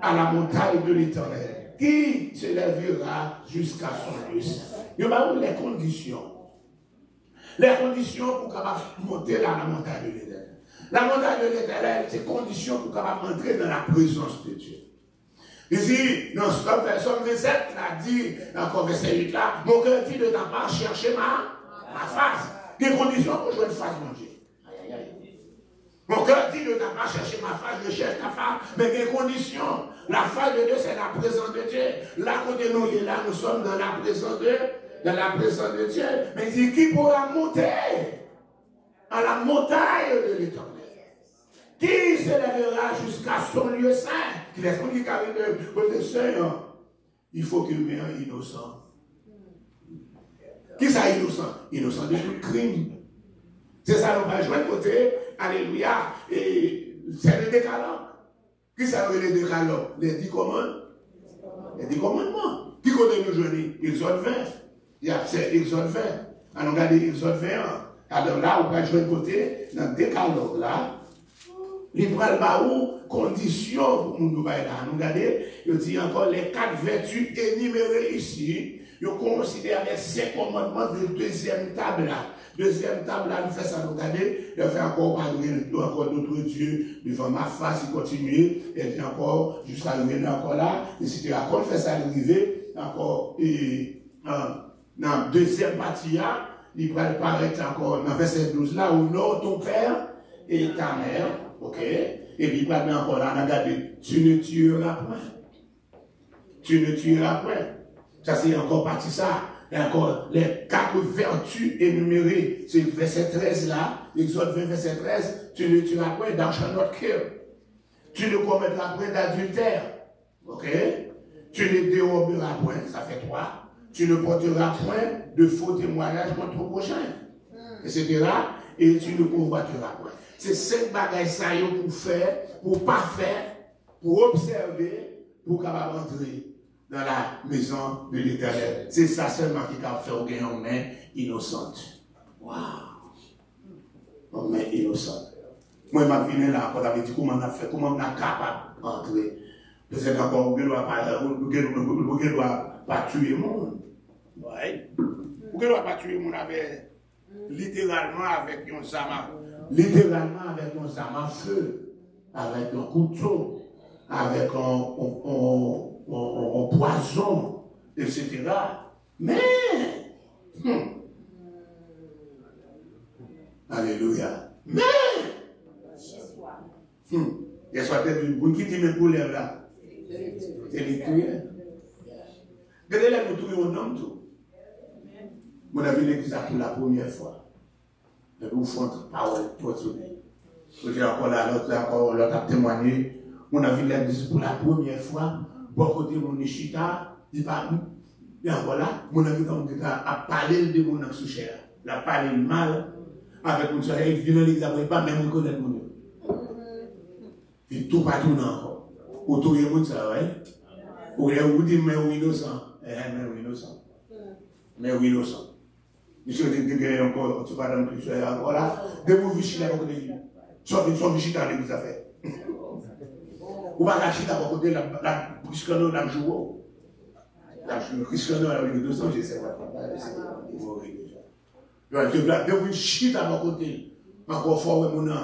à la montagne de l'Éternel, qui se lèvera jusqu'à son lieu. Il y a les conditions. Les conditions pour capable monter à la montagne de l'Éternel. La montagne de l'Éternel, c'est conditions pour capable entrer dans la présence de Dieu. Ici, dans Somme 27, là, dit, dans verset 8 là, mon cœur dit de ta part chercher ma face. Des conditions pour jouer une face manger. Mon cœur dit de ta part chercher ma face, je cherche ta face, mais des conditions. La face de Dieu, c'est la présence de Dieu. Là, côté nous, là, nous sommes dans la présence de Dieu. Dans la présence de Dieu, mais il dit qui pourra monter à la montagne de l'Éternel, qui s'élèvera jusqu'à son lieu saint, qui laisse mon dit qu'avec le Seigneur, il faut qu'il y ait un innocent. Qui ça innocent? Innocent de tout crime. C'est ça, on va jouer de côté, alléluia, et c'est le décalogue. Qui ça veut le décalogue? Les 10 commandements. Les 10 commandements. Qui connaît le jeûne? Exode 20. Il y a Exode 20. On regarde Exode 20. Alors là, on va jouer de côté, dans le décalogue là. Il prend le baou, conditions pour nous là. On regarde, il dit encore les 4 vertus énumérées ici. Il considère les 5 commandements de deuxième table là. Deuxième table là, nous faisons ça, nous regarder. Il fait encore parler encore d'autres dieux devant ma face, il continue. Et puis encore, jusqu'à arriver encore là. Et si tu as encore fait ça, arriver, encore, dans la deuxième partie, il va apparaître encore dans verset 12 là, honore ton père et ta mère, ok? Et puis il va encore là, regardez, tu ne tueras point. Tu ne tueras point. Ça c'est encore partie ça. Et encore les 4 vertus énumérées, c'est verset 13 là, Exode 20, verset 13, tu ne tueras point dans notre cœur. Tu ne commettras point d'adultère. Ok? Tu ne déroberas point, ça fait 3. Tu ne porteras point de faux témoignages contre ton prochain. Etc. Et tu ne convoiteras point. C'est 5 bagages ça pour faire, pour pas faire, pour observer, pour capable entrer dans la maison de l'Éternel. C'est ça seulement qui a fait au gain en main innocente. Waouh! En main innocente. Moi, je m'ai venu là, quand j'avais dit comment on a fait, comment on a capable d'entrer. Peut-être encore, on ne doit pas tuer le monde. Oui. On ne doit pas tuer le monde avec, littéralement avec un zama. Littéralement avec un zama feu, avec un couteau, avec un poison, etc. Mais, alléluia. Mais, il y a soit tête d'une qui dit mes couleurs là. C'est les tuer. Regardez là, nous tuons un homme tout. Mon avis, l'église pour la première fois. Nous faisons parole pour tout. J'ai encore là, l'autre a témoigné. Mon avis, l'église pour la première fois. Bon côté, mon échita, dit pas, et voilà, mon ami, quand on a parlé de mon sous-cher, il a parlé mal avec mon soeur, il vient dans l'église, il ne pas même reconnaître mon Dieu. Et tout partout encore. Autour de monde, ça, ouais. Ou vous dites, mais oui, innocent. Mais oui, innocent. Mais oui, innocent. Monsieur dit que encore, tu vas dans le cliché, encore là, de vous vicher à côté de lui. Soit vicher dans l'église à faire. Ou pas la chita à côté, la priscano, la joue. La priscano, la 200, je sais pas. De vous chita à côté. Encore fort, mon nom.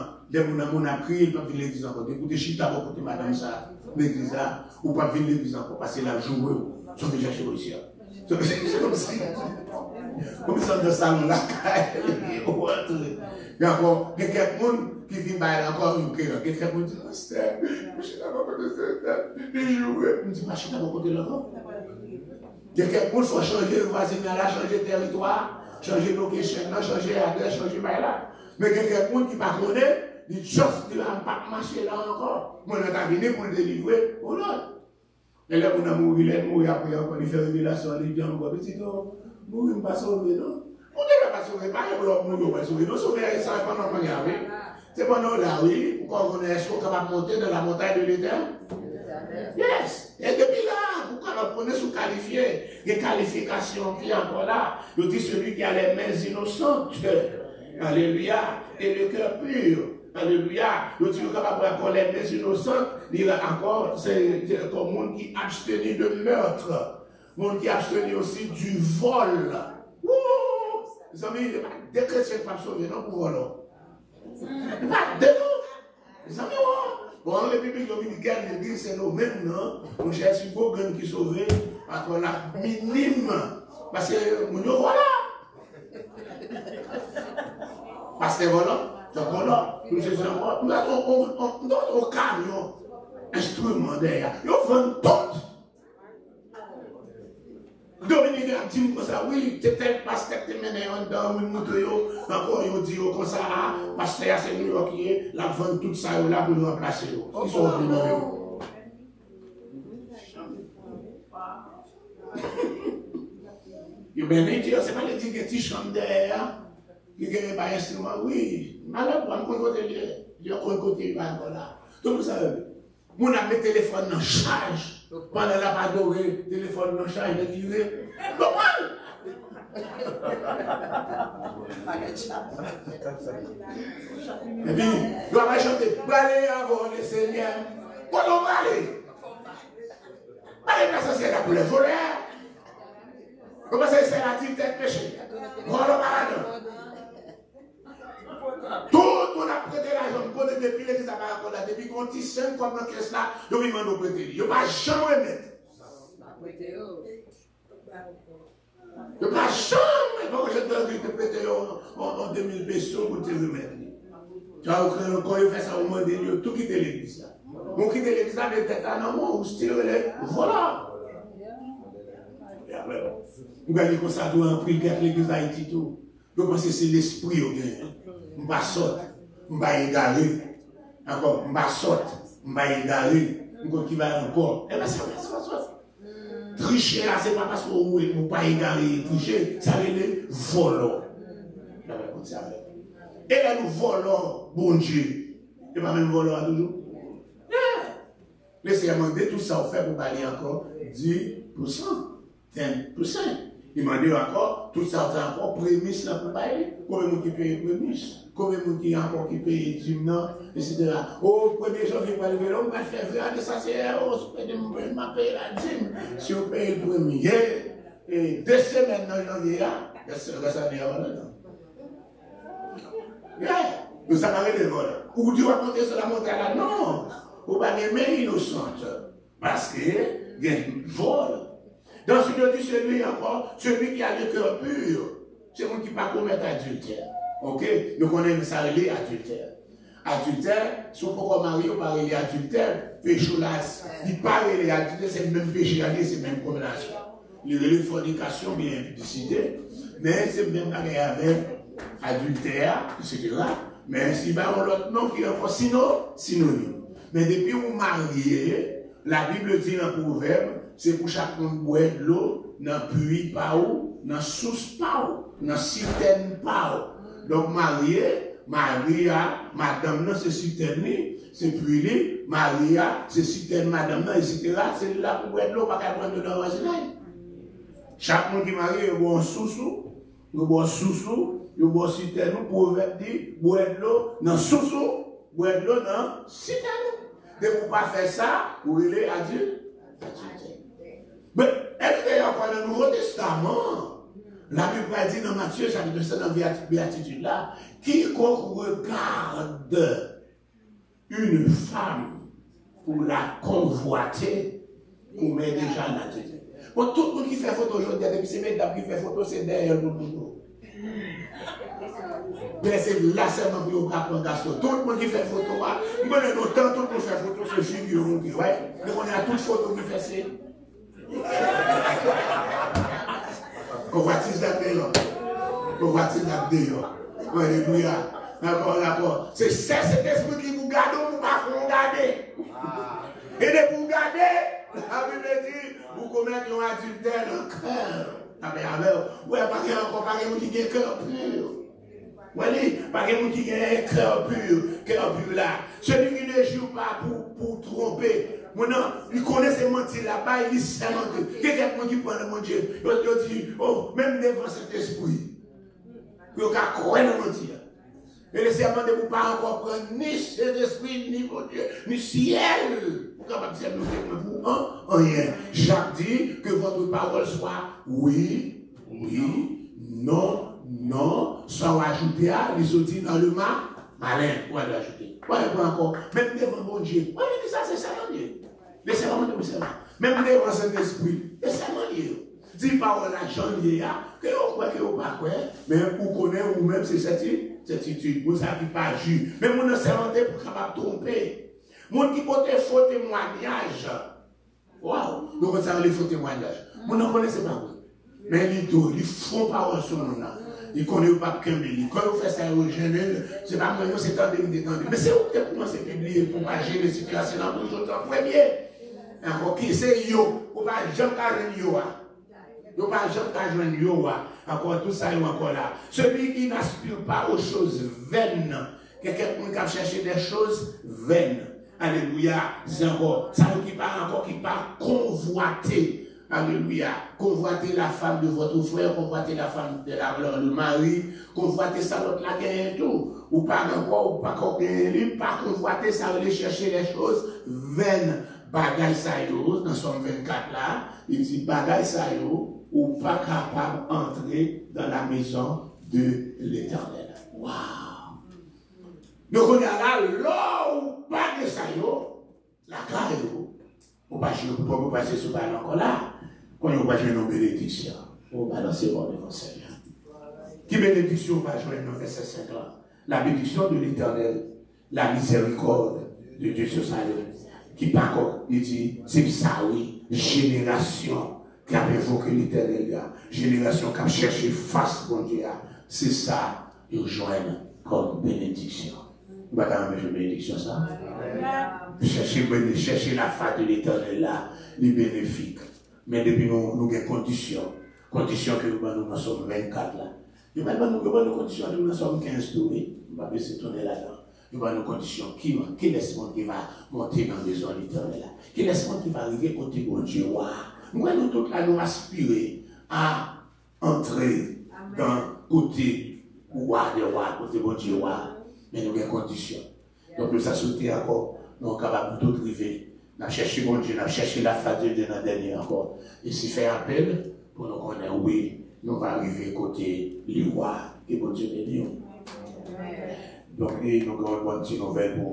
Mon a crié, pas venir l'église encore. Écoutez, chita à côté, madame, ça, l'église là, ou pas venir l'église encore, parce que la joue, sont déjà chez vous ici. C'est comme ça. Comme ça, dans le salon là, il y a encore quelqu'un qui vient bailler encore une prière. Quelqu'un qui dit, pasteur, je suis là pour côté de jouer. Je me dis, je suis là pour côté de l'enfant. Quelqu'un qui faut changer le voisinage, changer le territoire, changer le location, changer l'adresse, changer là. Mais quelqu'un qui ne connaît pas, il dit, chose qui ne va pas marcher là encore. Moi, je suis venu pour le délivrer au Lord. Et là, on a mouru, il est mort après, il fait révélation, il dit, on va petit, mourir, pas sauver, non? On ne va pas sauver, pas mourir, pas sauver, non, sauver, ça va pas nous regarder. C'est pendant là, oui, pourquoi on est capable de monter dans la montagne de l'Éternel? Yes! Et depuis là, pourquoi on est sous-qualifié? Les qualifications qui sont encore là. Je dis celui qui a les mains innocentes. Alléluia. Et le cœur pur. Alléluia. Je dis capable d'avoir les mains innocentes. Il a encore, c'est comme monde qui abstenait de meurtre. Monde qui abstenait aussi du vol. Wouh! Les amis, des chrétiens ne peuvent pas sauver, non, pour voler. Pas de nous. Les amis, bon, en République dominicaine, l'église, c'est nous mêmes, non? On cherche une beau gang qui sauve, après la minime. Parce que, nous voilà. Parce que voilà, donc voilà, nous avons un camion, instrument derrière, ils vendent tout. Dominique a dit comme ça, oui, c'est tel pasteur qui mène en dedans, il montre, encore il dit comme ça, pasteur c'est New York, la vente tout ça là pour le remplacer. Ils sont venus. Il bien dit, c'est pas les tickets qui chantent derrière. Il y a un instrument, oui. Malade, on va côté, il y a un côté, il va là. Donc, vous savez, on a mis le téléphone en charge. Pendant la padorée, le téléphone en charge, il est tiré. Normal! Et puis, on va chanter, allez avant le Seigneur. Quand on va aller? Allez, parce que c'est là pour les voleurs. Comment ça, c'est la tête péché? Voilà, malade. Tout le monde a prêté l'argent, côté depuis l'église à Barakola, depuis qu'on tisse 5 comme dans la caisse là, ils vont nous prêter. Ils ne vont pas jamais mettre. Ils ne vont pas jamais. Donc, je te prêter en 2000 pesos pour te remettre. Quand ils font ça au moins des lieux, tout quitter l'église là. On quitte l'église là, mais peut-être là, non, on se tire les. Voilà. Vous allez comme ça, tout un prix, l'église d'Haïti, tout. Je pense que c'est l'esprit au gain. Je ne vais pas sortir, je ne vais pas égarer. Encore, je ne vais pas sortir, je vais égarer, qui va encore. Eh bien, c'est pas. Tricher là, c'est pas parce que vous ne pas égarer, tricher, ça veut dire voler. Et là, nous volons, bon Dieu. Et pas même voler toujours. Laissez-moi demander tout ça, on fait pour parler encore 10%, 10%. Il m'a dit encore, tout ça, c'est encore prémisse là pour parler. Combien de gens qui payent prémisse? Combien de gens qui encore qui payent dîmes, etc. Au 1er janvier, on va lever là, on va faire vrai, ça c'est, oh, je m'a payé la dîme. Si on paye le premier, et 2 semaines dans janvier, ça vient avant là. Nous avons arrêté le vol. Ou tu vas monter sur la montagne là? Non. Vous ne pouvez pas innocente. Parce que il y a un vol. Dans ce que dit celui encore, celui qui a le cœur pur, c'est moi qui ne peut pas commettre adultère. Ok? Donc on aime ça, les adultère. Adultère, si on peut marier, on parle d'adultère, péché là, il parle d'adultère, c'est le même péché, c'est la même condamnation. Il y a fornication, bien impudicité, mais c'est le même avec adultère, etc. Mais si on a l'autre nom qui est encore synonyme. Mais depuis que vous mariez, la Bible dit dans le proverbe, c'est pour chaque monde boire de l'eau, dans le puits pas où, dans la source pas où, dans la citerne pas où. Donc marié, Maria, madame, c'est citerne, c'est puits, Maria, c'est citerne, madame, etc. C'est là pour boire de l'eau, pas qu'à prendre de l'eau. Chaque monde qui est marié, il boit un sous-sous, il boit un sous-sous, il boit un citerne, le proverbe dit, boire de l'eau, dans sous-sous, boire de l'eau, dans citerne. De ne pas faire ça, vous allez adulte. Mais est-ce qu'il y a encore dans le Nouveau Testament? La Bible dit dans Matthieu, chapitre 7, dans la béatitude là, quiconque regarde une femme pour la convoiter, pour mettre déjà en adulte. Bon, tout le monde qui fait photo aujourd'hui, depuis ces mesdames qui fait photo, c'est derrière le boulot. Mais c'est là seulement pour vous prendre garçon. Tout le monde qui fait photo, il connaît longtemps, tout le monde fait photo, c'est figure. Mais on a toutes photos qui fait ça. Convoitise d'ailleurs. Convoitise d'ailleurs. Alléluia. D'accord. C'est ça, cet esprit qui vous garde, vous ne pouvez pas regarder. Et de vous garder, la Bible dit, vous commettez l'adultère dans le cœur. Oui, pas qu'il y a encore pas quelqu'un qui a un cœur pur. Oui, pas quelqu'un qui a un cœur pur là. Celui qui ne joue pas pour tromper. Maintenant, il connaît ses mentir là-bas, il sait mentir. Quelqu'un qui prend le mon Dieu, il dit, oh, même devant cet esprit, il y a croire dans le mentir. Et le serment de vous pas encore prendre ni cet esprit, ni mon Dieu, ni ciel. Vous capable de dire pour rien. Jacques dit que votre parole soit oui, non, sans ajouter à, les autres dit dans le malin, pour aller ajouter. Pas encore, même devant mon Dieu. Oui, ça c'est ça, mon Dieu. Les serments de vous serment. Même devant cet esprit, les serments de Dieu. Dit parole à Jean que vous croyez que vous pas quoi, mais vous connaissez vous-même c'est cette attitude, vous savez pas jus. Mais vous ne sermentez pour capable tromper. Mon qui porte faux témoignage. Waouh, nous connaissons les faux témoignages. Vous ne connaissez pas vous. Mais ils font parole sur nous là. Ils connaissent pas Kembeli. Quand vous faites ça au général, c'est pas moi, c'est tant de détendu. Mais c'est où que vous commencez à publier pour pas gérer les situations dans le jour en premier. Encore qui c'est yo, ou pas jamais qu'à yo. Yo pas jamais qu'à joindre yo. Encore tout ça, encore là. Celui qui n'aspire pas aux choses vaines, quelqu'un qui a cherché des choses vaines. Alléluia. C'est encore ça qui part encore qui part convoiter. Alléluia. Convoiter la femme de votre frère, convoiter la femme de le mari, convoiter ça l'autre là gagne tout. Ou pas encore, ou pas encore gagner, pas convoiter ça, aller chercher les choses vaines. Bagay sa yo, dans Somme 24 là, il dit bagay sa yo, ou pas capable d'entrer dans la maison de l'Éternel. Waouh! Donc on est là, ou pas de sa yo, la carrière yo, ou pas passer sur le encore là, quand on va jouer nos bénédictions, on va lancer bon devant Seigneur. Qui bénédiction va jouer dans verset 5 là? La bénédiction de l'Éternel, la miséricorde de Dieu sur sa vie. Qui par contre, il dit, c'est ça oui, génération qui a évoqué l'Éternel, génération qui a cherché face mon Dieu, c'est ça, ils joignent comme bénédiction. Nous allons mettre une bénédiction ça. Chercher la face de l'éternel là, les bénéfiques. Mais depuis nous avons des conditions. Conditions que nous sommes 24 là. Nous avons des conditions que nous sommes 15 tourés. Nous allons se tourner là-dedans. Nous avons des conditions qui est-ce qui va monter dans les maison l'éternel là. Qui est-ce qui va arriver côté bon Dieu. Nous allons tout là nous aspirer à entrer dans côté côté bon Dieu. Mais nous avons des conditions. Donc nous associer encore, nous sommes capables de tout arriver. Nous avons cherché bon Dieu, nous avons cherché la face de Dieu dans le dernier encore. Et si fait appel, pour nous connaître, oui, nous allons arriver côté les rois et bon Dieu béni. Donc, nous avons une bonne petite nouvelle pour